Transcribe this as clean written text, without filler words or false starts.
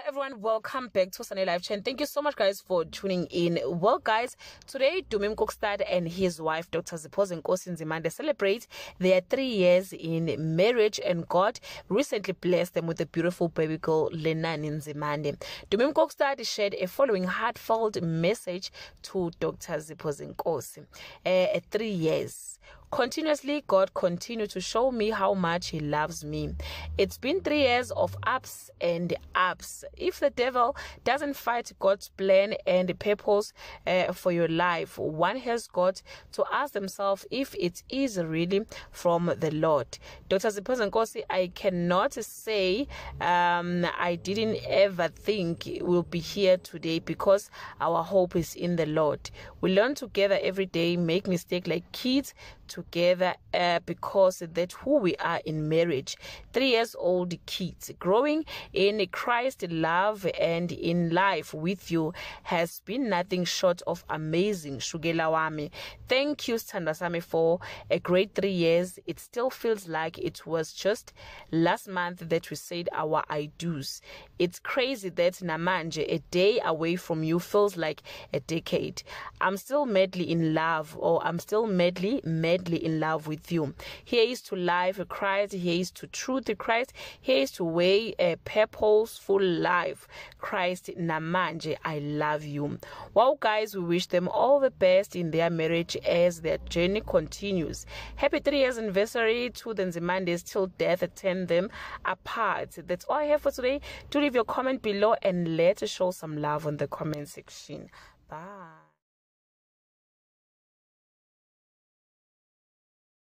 everyone, welcome back to Sunday Live Chain. Thank you so much guys for tuning in. Well guys, today Dumi Mkokstad and his wife Dr Ziphozenkosi celebrate their 3 years in marriage, and God recently blessed them with a beautiful baby girl, Lenani Nzimande. Dumi Mkokstad shared a following heartfelt message to Dr Ziphozenkosi. 3 years. Continuously, God continued to show me how much He loves me. It's been 3 years of ups and ups. If the devil doesn't fight God's plan and purpose for your life, one has got to ask themselves if it is really from the Lord. Dr. Ziphozenkosi, I cannot say I didn't ever think we'll be here today, because our hope is in the Lord. We learn together every day, make mistakes like kids together, because that's who we are in marriage. 3 years old kids growing in Christ love and in life with you has been nothing short of amazing. Shugela wami, thank you Sandasame for a great 3 years. It still feels like it was just last month that we said our I do's. It's crazy that namanje, a day away from you, feels like a decade. I'm still madly in love, or I'm still madly in love with you. Here is to life Christ, here is to truth Christ, here is to way a purposeful life Christ namanje. I love you. Wow guys, we wish them all the best in their marriage as their journey continues. Happy 3 years anniversary to the Nzimandes till death turn them apart. That's all I have for today. Do leave your comment below and let's show some love on the comment section. Bye.